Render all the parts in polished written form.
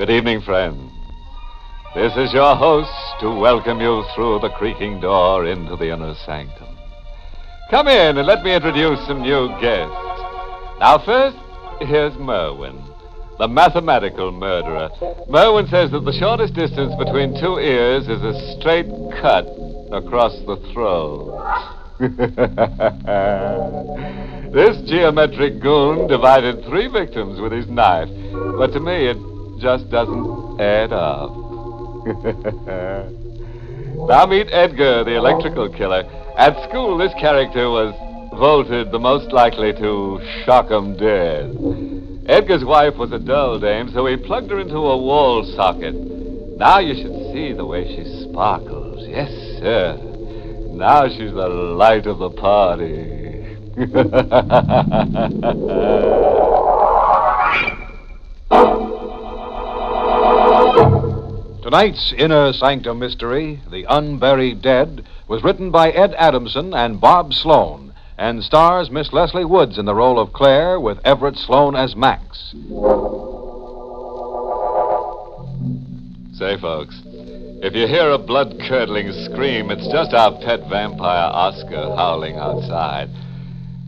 Good evening, friends. This is your host to welcome you through the creaking door into the inner sanctum. Come in and let me introduce some new guests. Now, first, here's Merwin, the mathematical murderer. Merwin says that the shortest distance between two ears is a straight cut across the throat. This geometric goon divided 3 victims with his knife, but to me it just doesn't add up. Now meet Edgar, the electrical killer. At school, this character was voted the most likely to shock 'em dead. Edgar's wife was a dull dame, so he plugged her into a wall socket. Now you should see the way she sparkles. Yes, sir. Now she's the light of the party. Tonight's Inner Sanctum mystery, The Unburied Dead, was written by Ed Adamson and Bob Sloan and stars Miss Leslie Woods in the role of Claire with Everett Sloan as Max. Say, folks, if you hear a blood-curdling scream, it's just our pet vampire Oscar howling outside.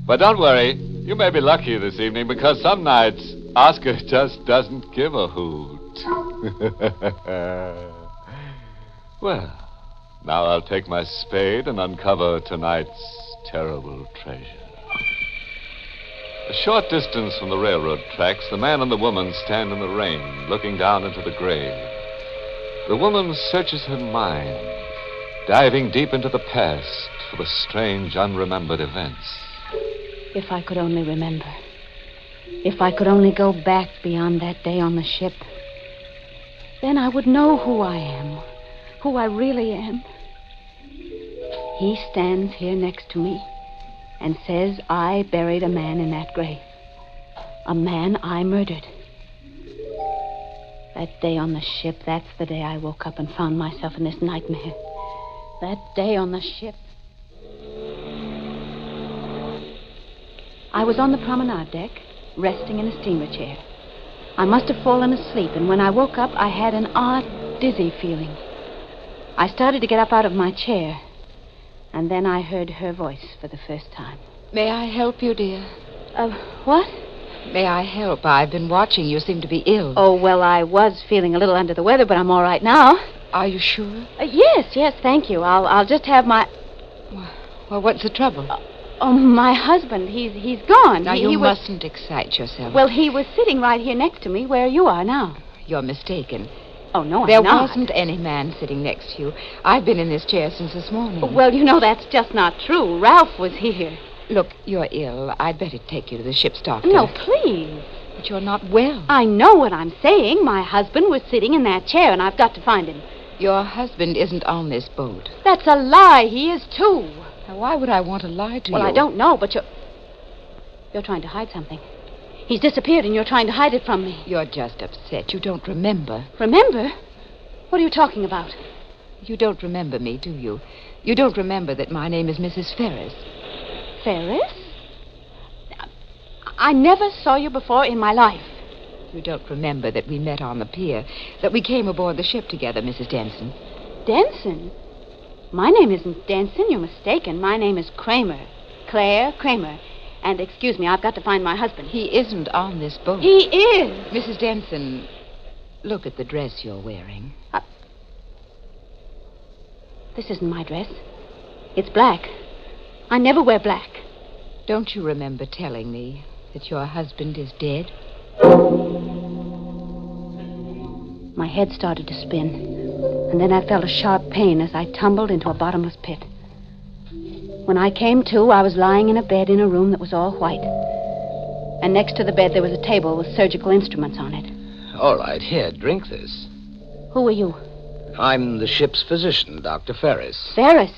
But don't worry, you may be lucky this evening because some nights Oscar just doesn't give a hoot. Well, now I'll take my spade and uncover tonight's terrible treasure. A short distance from the railroad tracks, the man and the woman stand in the rain, looking down into the grave. The woman searches her mind, diving deep into the past for the strange, unremembered events. If I could only remember. If I could only go back beyond that day on the ship. Then I would know who I am, who I really am. He stands here next to me and says I buried a man in that grave. A man I murdered. That day on the ship, that's the day I woke up and found myself in this nightmare. That day on the ship. I was on the promenade deck, resting in a steamer chair. I must have fallen asleep, and when I woke up, I had an odd, dizzy feeling. I started to get up out of my chair, and then I heard her voice for the first time. May I help you, dear? What? May I help? I've been watching. You seem to be ill. Oh, well, I was feeling a little under the weather, but I'm all right now. Are you sure? Yes, thank you. I'll just have my... Well, what's the trouble? My husband, he's gone. Now, you mustn't excite yourself. Well, he was sitting right here next to me where you are now. You're mistaken. Oh, no, There I'm not. wasn't any man sitting next to you. I've been in this chair since this morning. Well, that's just not true. Ralph was here. Look, you're ill. I'd better take you to the ship's doctor. No, please. But you're not well. I know what I'm saying. My husband was sitting in that chair, and I've got to find him. Your husband isn't on this boat. That's a lie. He is, too. Now, why would I want to lie to you? Well, I don't know, but you're trying to hide something. He's disappeared, and you're trying to hide it from me. You're just upset. You don't remember. Remember? What are you talking about? You don't remember me, do you? You don't remember that my name is Mrs. Ferris. Ferris? I never saw you before in my life. You don't remember that we met on the pier, that we came aboard the ship together, Mrs. Denson. Denson? My name isn't Denson. You're mistaken. My name is Kramer. Claire Kramer. And excuse me, I've got to find my husband. He isn't on this boat. He is. Mrs. Denson, look at the dress you're wearing. This isn't my dress. It's black. I never wear black. Don't you remember telling me that your husband is dead? My head started to spin. And then I felt a sharp pain as I tumbled into a bottomless pit. When I came to, I was lying in a bed in a room that was all white. And next to the bed, there was a table with surgical instruments on it. All right, here, drink this. Who are you? I'm the ship's physician, Dr. Ferris. Ferris?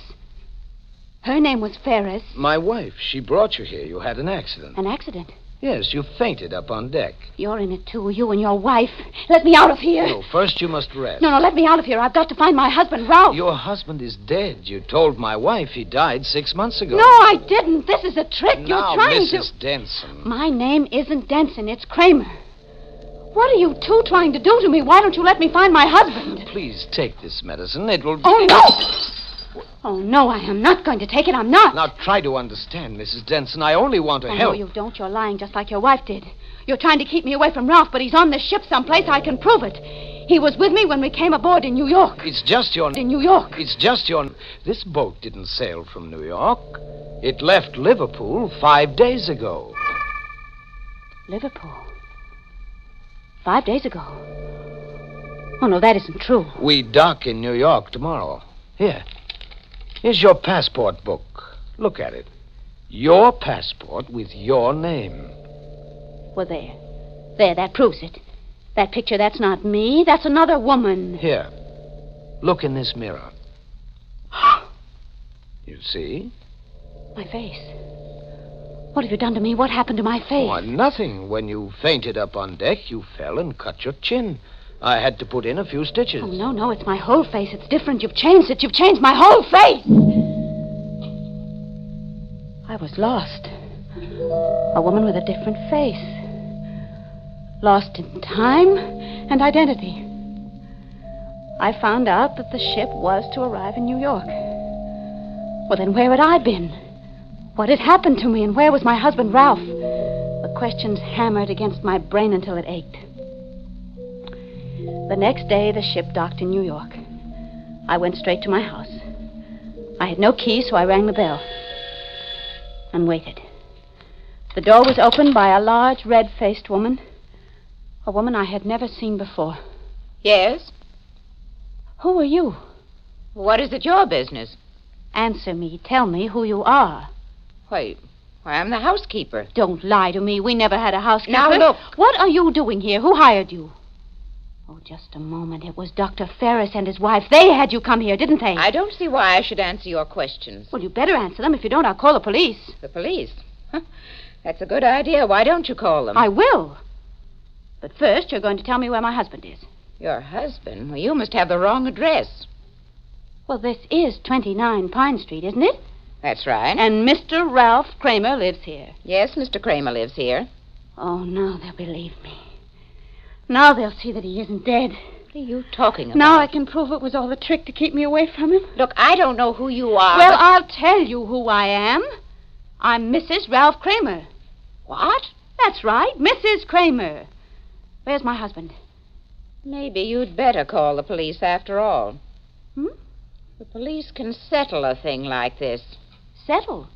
Her name was Ferris. My wife. She brought you here. You had an accident. An accident? Yes, you fainted up on deck. You're in it, too, you and your wife. Let me out of here. No, first you must rest. No, let me out of here. I've got to find my husband, Ralph. Your husband is dead. You told my wife he died 6 months ago. No, I didn't. This is a trick. Now, You're trying Mrs. Denson. My name isn't Denson. It's Kramer. What are you two trying to do to me? Why don't you let me find my husband? Please take this medicine. It will... Oh, no! Oh, no, I am not going to take it. I'm not. Now, try to understand, Mrs. Denson. I only want to Oh, help. no, you don't. You're lying just like your wife did. You're trying to keep me away from Ralph, but he's on the ship someplace. I can prove it. He was with me when we came aboard in New York. It's just your... In New York. It's just your... This boat didn't sail from New York. It left Liverpool 5 days ago. Liverpool? 5 days ago? Oh, no, that isn't true. We dock in New York tomorrow. Here. Here's your passport book. Look at it. Your passport with your name. Well, there. There, that proves it. That picture, that's not me. That's another woman. Here. Look in this mirror. You see? My face. What have you done to me? What happened to my face? Oh, nothing. When you fainted up on deck, you fell and cut your chin. I had to put in a few stitches. Oh, no, it's my whole face. It's different. You've changed it. You've changed my whole face. I was lost. A woman with a different face. Lost in time and identity. I found out that the ship was to arrive in New York. Well, then where had I been? What had happened to me, and where was my husband, Ralph? The questions hammered against my brain until it ached. The next day, the ship docked in New York. I went straight to my house. I had no key, so I rang the bell and waited. The door was opened by a large, red-faced woman. A woman I had never seen before. Yes? Who are you? What is it your business? Answer me. Tell me who you are. Why, I'm the housekeeper. Don't lie to me. We never had a housekeeper. Now, look. What are you doing here? Who hired you? Oh, just a moment. It was Dr. Ferris and his wife. They had you come here, didn't they? I don't see why I should answer your questions. Well, you better answer them. If you don't, I'll call the police. The police? Huh. That's a good idea. Why don't you call them? I will. But first, you're going to tell me where my husband is. Your husband? Well, you must have the wrong address. Well, this is 29 Pine Street, isn't it? That's right. And Mr. Ralph Kramer lives here. Yes, Mr. Kramer lives here. Oh, now they'll believe me. Now they'll see that he isn't dead. What are you talking about? Now I can prove it was all a trick to keep me away from him. Look, I don't know who you are. Well, but... I'll tell you who I am. I'm Mrs. Ralph Kramer. What? That's right, Mrs. Kramer. Where's my husband? Maybe you'd better call the police after all. Hmm? The police can settle a thing like this. Settle?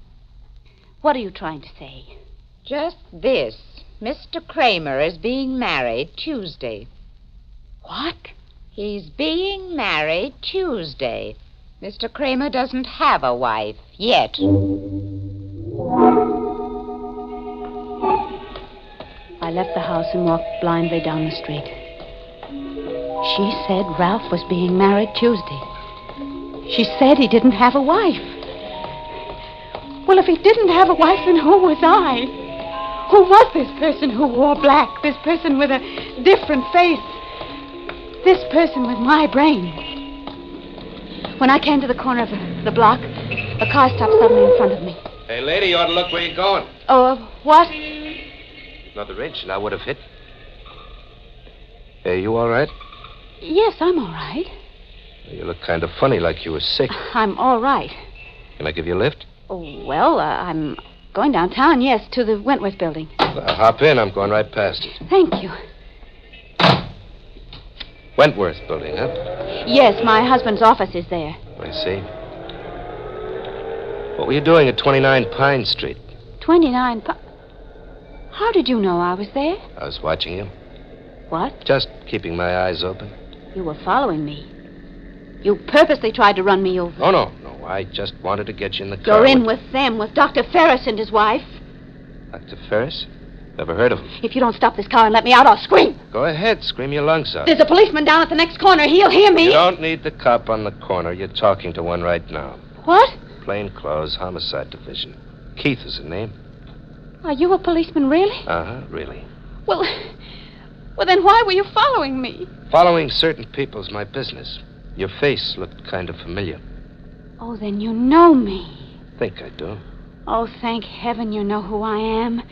What are you trying to say? Just this. Mr. Kramer is being married Tuesday. What? He's being married Tuesday. Mr. Kramer doesn't have a wife yet. I left the house and walked blindly down the street. She said Ralph was being married Tuesday. She said he didn't have a wife. Well, if he didn't have a wife, then who was I? Who was this person who wore black? This person with a different face? This person with my brain? When I came to the corner of the block, a car stopped suddenly in front of me. Hey, lady, you ought to look where you're going. Oh, what? Another inch and I would have hit. Hey, you all right? Yes, I'm all right. You look kind of funny, like you were sick. I'm all right. Can I give you a lift? Oh, well, I'm going downtown, yes, to the Wentworth building. Hop in. I'm going right past it. Thank you. Wentworth building, huh? Yes, my husband's office is there. I see. What were you doing at 29 Pine Street? 29 How did you know I was there? I was watching you. What? Just keeping my eyes open. You were following me. You purposely tried to run me over. Oh, no. I just wanted to get you in the car. You're in with them, with Dr. Ferris and his wife. Dr. Ferris? Never heard of him. If you don't stop this car and let me out, I'll scream. Go ahead. Scream your lungs out. There's a policeman down at the next corner. He'll hear me. You don't need the cop on the corner. You're talking to one right now. What? Plainclothes Homicide Division. Keith is the name. Are you a policeman, really? Uh-huh, really. Well, then why were you following me? Following certain people's my business. Your face looked kind of familiar. Oh, then you know me. Think I do. Oh, thank heaven you know who I am.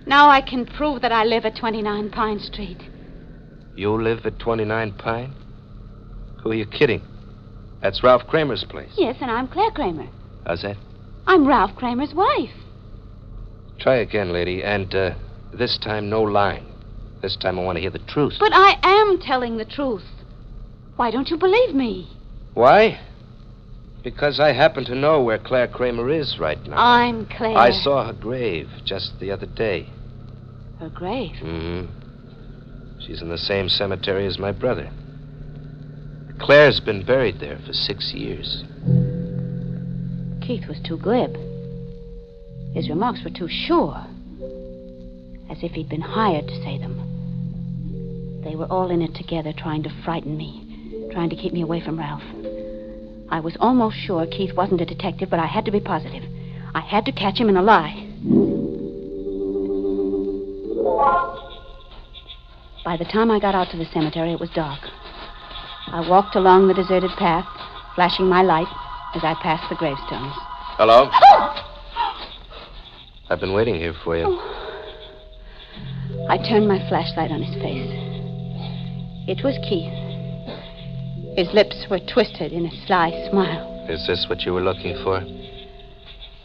Now I can prove that I live at 29 Pine Street. You live at 29 Pine? Who are you kidding? That's Ralph Kramer's place. Yes, and I'm Claire Kramer. How's that? I'm Ralph Kramer's wife. Try again, lady, and this time no lying. This time I want to hear the truth. But I am telling the truth. Why don't you believe me? Why? Because I happen to know where Claire Kramer is right now. I'm Claire. I saw her grave just the other day. Her grave? Mm-hmm. She's in the same cemetery as my brother. Claire's been buried there for 6 years. Keith was too glib. His remarks were too sure. As if he'd been hired to say them. They were all in it together, trying to frighten me, trying to keep me away from Ralph. I was almost sure Keith wasn't a detective, but I had to be positive. I had to catch him in a lie. By the time I got out to the cemetery, it was dark. I walked along the deserted path, flashing my light as I passed the gravestones. Hello? I've been waiting here for you. Oh. I turned my flashlight on his face. It was Keith. His lips were twisted in a sly smile. Is this what you were looking for?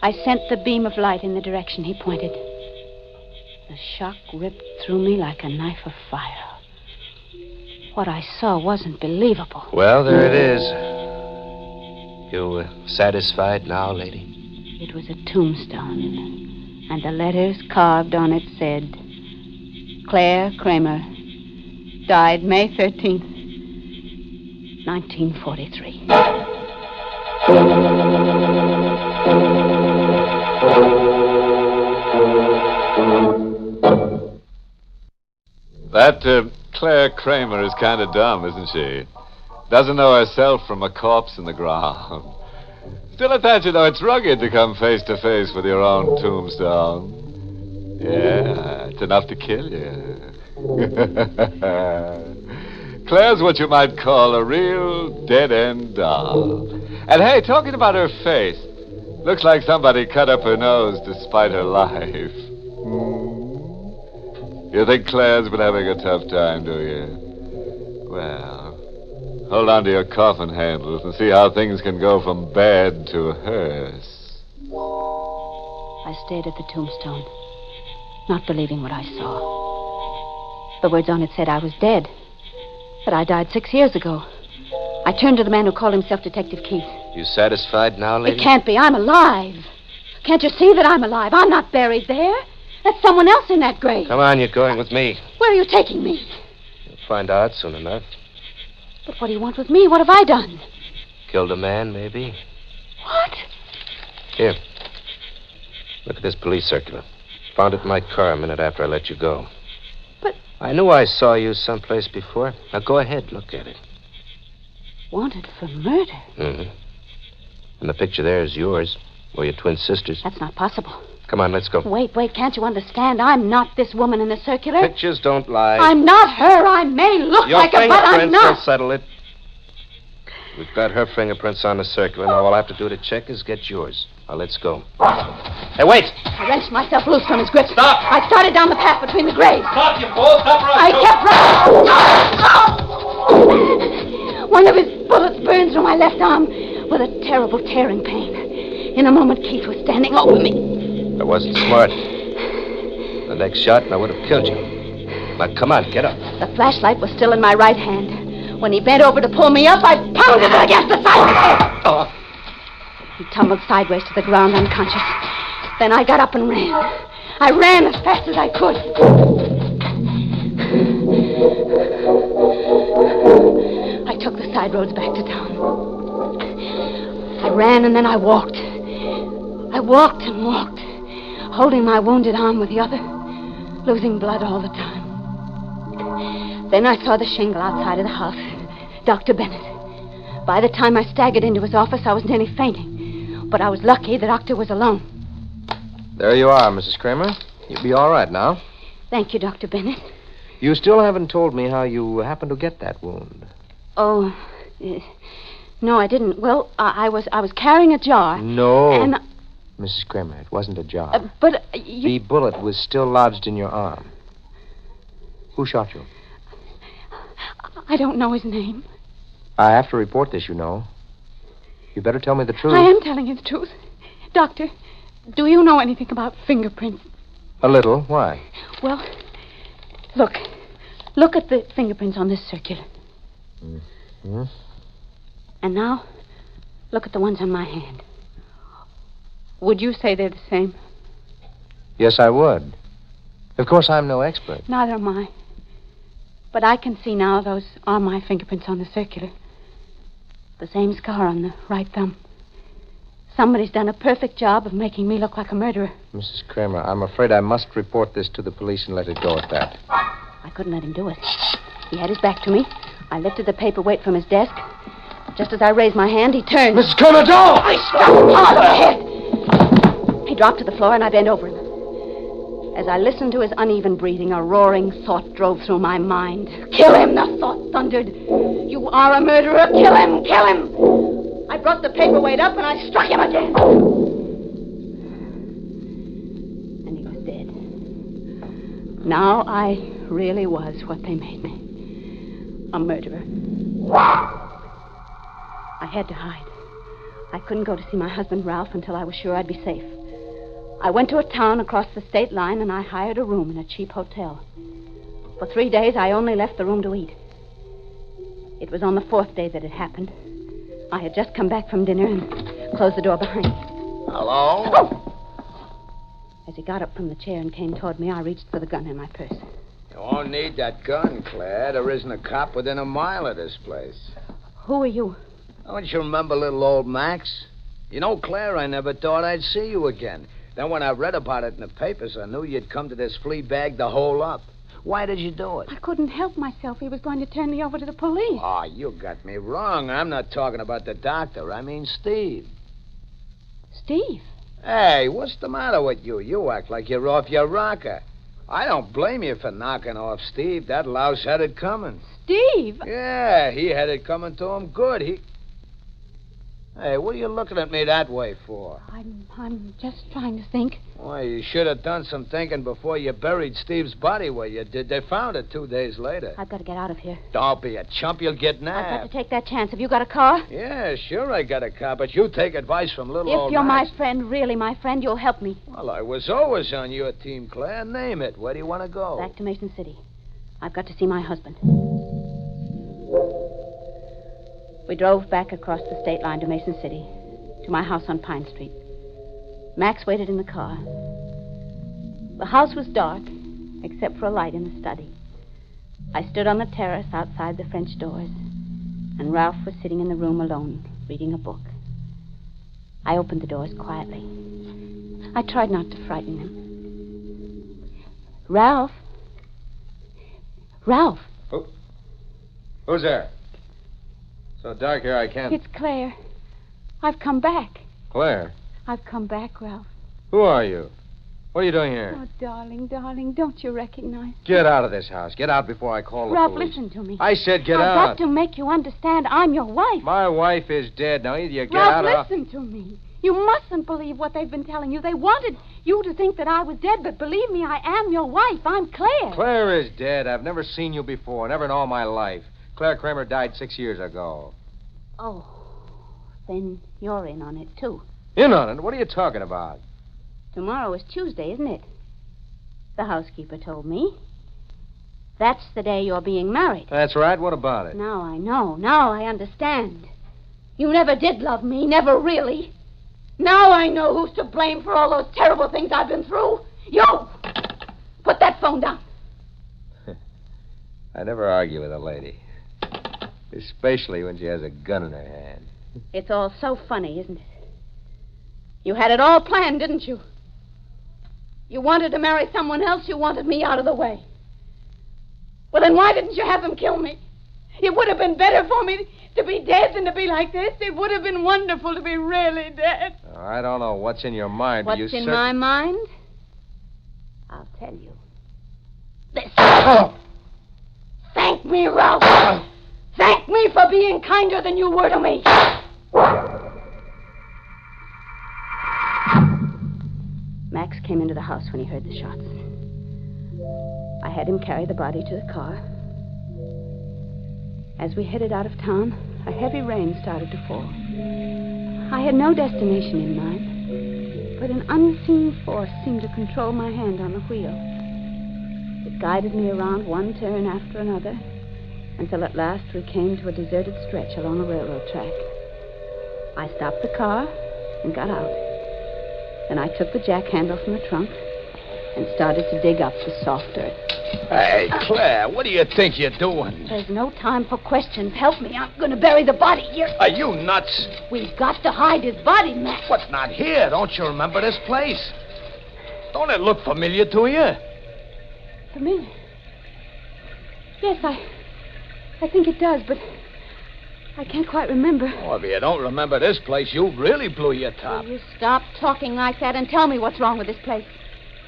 I sent the beam of light in the direction he pointed. The shock ripped through me like a knife of fire. What I saw wasn't believable. Well, there it is. You satisfied now, lady? It was a tombstone. And the letters carved on it said, Claire Kramer, died May 13th, 1943. That Claire Kramer is kind of dumb, isn't she? Doesn't know herself from a corpse in the ground. Still, at that, it's rugged to come face to face with your own tombstone. Yeah, it's enough to kill you. Claire's what you might call a real dead-end doll. And hey, talking about her face, looks like somebody cut up her nose to spite her life. You think Claire's been having a tough time, do you? Well, hold on to your coffin handles and see how things can go from bad to a hearse. I stared at the tombstone, not believing what I saw. The words on it said I was dead, that I died 6 years ago. I turned to the man who called himself Detective Keith. You satisfied now, lady? It can't be. I'm alive. Can't you see that I'm alive? I'm not buried there. That's someone else in that grave. Come on, you're going with me. Where are you taking me? You'll find out soon enough. But what do you want with me? What have I done? Killed a man, maybe? What? Here. Look at this police circular. Found it in my car a minute after I let you go. But... I knew I saw you someplace before. Now go ahead, look at it. Wanted for murder? Mm-hmm. And the picture there is yours, or your twin sisters. That's not possible. Come on, let's go. Wait, can't you understand? I'm not this woman in the circular. Pictures don't lie. I'm not her. I may look your like her, but I'm fingerprints not. will settle it. We've got her fingerprints on the circular. Now all I have to do to check is get yours. Now let's go. Hey, wait! I wrenched myself loose from his grip. Stop! I started down the path between the graves. Stop, you fool! Stop right I kept running. One of his bullets burned through my left arm with a terrible tearing pain. In a moment, Keith was standing over me. I wasn't smart. The next shot, and I would have killed you. Now, come on, get up. The flashlight was still in my right hand. When he bent over to pull me up, I pounded it against the side of his head. Oh. He tumbled sideways to the ground, unconscious. Then I got up and ran. I ran as fast as I could. I took the side roads back to town. I ran and then I walked. I walked and walked, holding my wounded arm with the other, losing blood all the time. Then I saw the shingle outside of the house. Dr. Bennett. By the time I staggered into his office, I was nearly fainting. But I was lucky the doctor was alone. There you are, Mrs. Kramer. You'll be all right now. Thank you, Dr. Bennett. You still haven't told me how you happened to get that wound. Oh, no, I didn't. Well, I was carrying a jar. No. And... Mrs. Kramer, it wasn't a jar. But The bullet was still lodged in your arm. Who shot you? I don't know his name. I have to report this, you know. You better tell me the truth. I am telling you the truth. Doctor, do you know anything about fingerprints? A little. Why? Well, look. Look at the fingerprints on this circular. Mm-hmm. And now, look at the ones on my hand. Would you say they're the same? Yes, I would. Of course, I'm no expert. Neither am I. But I can see now those are my fingerprints on the circular. The same scar on the right thumb. Somebody's done a perfect job of making me look like a murderer. Mrs. Kramer, I'm afraid I must report this to the police and let it go at that. I couldn't let him do it. He had his back to me. I lifted the paperweight from his desk. Just as I raised my hand, he turned. Mrs. Kramer, don't! I struck him hard on the head. He dropped to the floor, and I bent over him. As I listened to his uneven breathing, a roaring thought drove through my mind. Kill him, the thought thundered. You are a murderer. Kill him, kill him. I brought the paperweight up, and I struck him again. And he was dead. Now I really was what they made me. A murderer. I had to hide. I couldn't go to see my husband, Ralph, until I was sure I'd be safe. I went to a town across the state line, and I hired a room in a cheap hotel. For 3 days, I only left the room to eat. It was on the 4th day that it happened. I had just come back from dinner and closed the door behind me. Hello? Oh! As he got up from the chair and came toward me, I reached for the gun in my purse. You won't need that gun, Claire. There isn't a cop within a mile of this place. Who are you? Don't you remember little old Max? You know, Claire, I never thought I'd see you again. Then when I read about it in the papers, I knew you'd come to this flea bag to hole up. Why did you do it? I couldn't help myself. He was going to turn me over to the police. Oh, you got me wrong. I'm not talking about the doctor. I mean Steve. Steve? Hey, what's the matter with you? You act like you're off your rocker. I don't blame you for knocking off Steve. That louse had it coming. Steve? Yeah, he had it coming to him good. Hey, what are you looking at me that way for? I'm just trying to think. Why, you should have done some thinking before you buried Steve's body where you did. They found it 2 days later. I've got to get out of here. Don't be a chump. You'll get nabbed. I've got to take that chance. Have you got a car? Yeah, sure I got a car, but you take advice from little old If you're Max. my friend, really my friend, you'll help me. Well, I was always on your team, Claire. Name it. Where do you want to go? Back to Mason City. I've got to see my husband. We drove back across the state line to Mason City, to my house on Pine Street. Max waited in the car. The house was dark, except for a light in the study. I stood on the terrace outside the French doors, and Ralph was sitting in the room alone, reading a book. I opened the doors quietly. I tried not to frighten him. Ralph? Ralph! Who's there? So dark here I can't... It's Claire. I've come back. Claire? I've come back, Ralph. Who are you? What are you doing here? Oh, darling, don't you recognize? Get out of this house. Get out before I call the Ralph, police. listen to me. I said get I've out. got to make you understand I'm your wife. My wife is dead. Now either you get out Ralph, or... listen to me. You mustn't believe what they've been telling you. They wanted you to think that I was dead, but believe me, I am your wife. I'm Claire. Claire is dead. I've never seen you before. Never in all my life. Claire Kramer died 6 years ago. Oh, then you're in on it, too. In on it? What are you talking about? Tomorrow is Tuesday, isn't it? The housekeeper told me. That's the day you're being married. That's right. What about it? Now I know. Now I understand. You never did love me, never really. Now I know who's to blame for all those terrible things I've been through. You! Put that phone down. I never argue with a lady. Especially when she has a gun in her hand. It's all so funny, isn't it? You had it all planned, didn't you? You wanted to marry someone else. You wanted me out of the way. Well, then why didn't you have them kill me? It would have been better for me to be dead than to be like this. It would have been wonderful to be really dead. Oh, I don't know what's in your mind, but you What's in my mind? I'll tell you. This. Thank me, Ralph. Thank me for being kinder than you were to me. Max came into the house when he heard the shots. I had him carry the body to the car. As we headed out of town, a heavy rain started to fall. I had no destination in mind, but an unseen force seemed to control my hand on the wheel. It guided me around one turn after another, until at last we came to a deserted stretch along a railroad track. I stopped the car and got out. Then I took the jack handle from the trunk and started to dig up the soft earth. Hey, Claire, what do you think you're doing? There's no time for questions. Help me. I'm going to bury the body here. Are you nuts? We've got to hide his body, Max. What's not here? Don't you remember this place? Don't it look familiar to you? Familiar? Yes, I think it does, but I can't quite remember. Oh, if you don't remember this place, you really blew your top. Will you stop talking like that and tell me what's wrong with this place?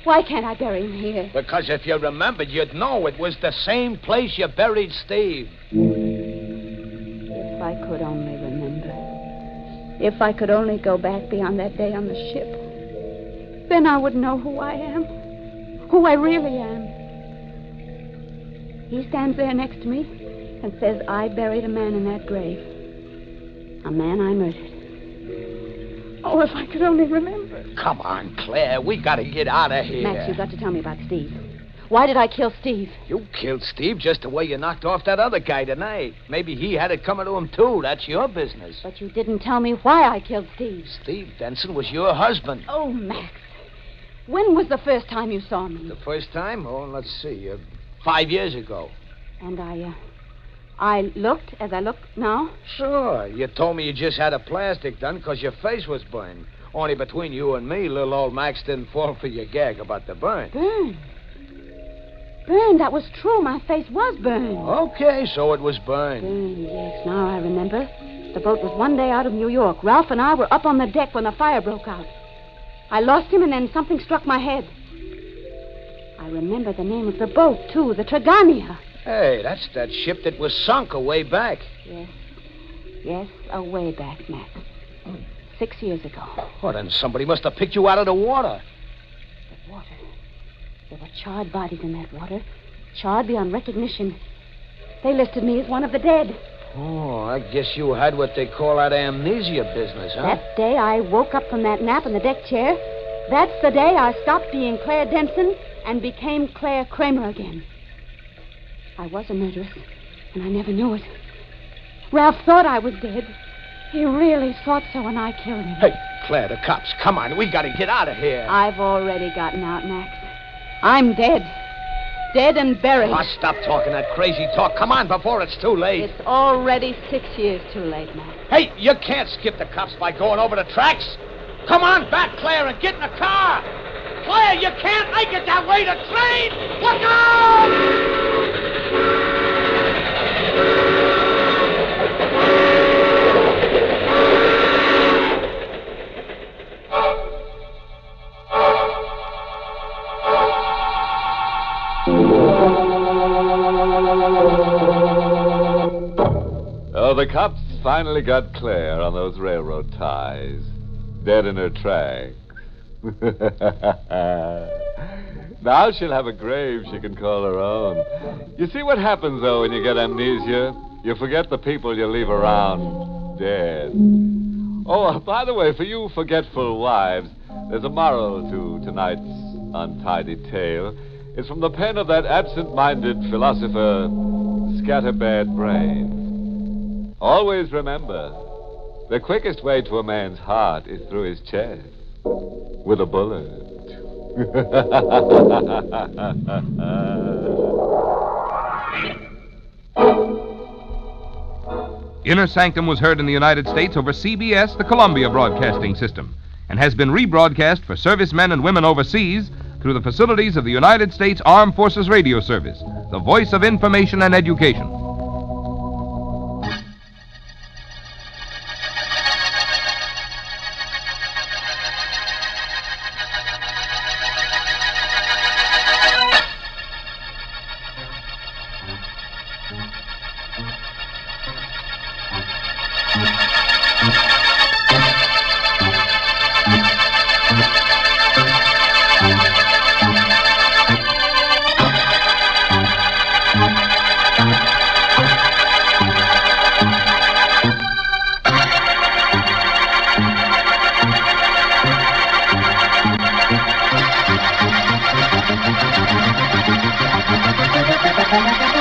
Why can't I bury him here? Because if you remembered, you'd know it was the same place you buried Steve. If I could only remember. If I could only go back beyond that day on the ship. Then I would know who I am. Who I really am. He stands there next to me and says I buried a man in that grave. A man I murdered. Oh, if I could only remember. Come on, Claire. We gotta get out of here. Max, you've got to tell me about Steve. Why did I kill Steve? You killed Steve just the way you knocked off that other guy tonight. Maybe he had it coming to him, too. That's your business. But you didn't tell me why I killed Steve. Steve Denson was your husband. Oh, Max. When was the first time you saw me? The first time? Oh, let's see. 5 years ago. And I looked as I look now? Sure. You told me you just had a plastic done because your face was burned. Only between you and me, little old Max didn't fall for your gag about the burn. Burned? Burned, that was true. My face was burned. Okay, so it was burned. Burned, yes. Now I remember. The boat was one day out of New York. Ralph and I were up on the deck when the fire broke out. I lost him, and then something struck my head. I remember the name of the boat, too, the Tragania. Hey, that's that ship that was sunk a way back. Yes. Yes, a way back, Max. 6 years ago. Well, then somebody must have picked you out of the water. The water. There were charred bodies in that water. Charred beyond recognition. They listed me as one of the dead. Oh, I guess you had what they call that amnesia business, huh? That day I woke up from that nap in the deck chair. That's the day I stopped being Claire Denson and became Claire Kramer again. I was a murderess, and I never knew it. Ralph thought I was dead. He really thought so when I killed him. Hey, Claire, the cops. Come on, we gotta get out of here. I've already gotten out, Max. I'm dead. Dead and buried. Oh, stop talking that crazy talk. Come on, before it's too late. It's already 6 years too late, Max. Hey, you can't skip the cops by going over the tracks. Come on back, Claire, and get in the car. Claire, you can't make it that way. The train! Look out! Oh, the cops finally got Claire on those railroad ties. Dead in her tracks. Now she'll have a grave she can call her own. You see what happens, though, when you get amnesia? You forget the people you leave around dead. Oh, by the way, for you forgetful wives, there's a moral to tonight's untidy tale. It's from the pen of that absent-minded philosopher, Scatterbad Brains. Always remember, the quickest way to a man's heart is through his chest, with a bullet. Inner Sanctum was heard in the United States over CBS, the Columbia Broadcasting System, and has been rebroadcast for servicemen and women overseas through the facilities of the United States Armed Forces Radio Service, the voice of information and education. Thank you.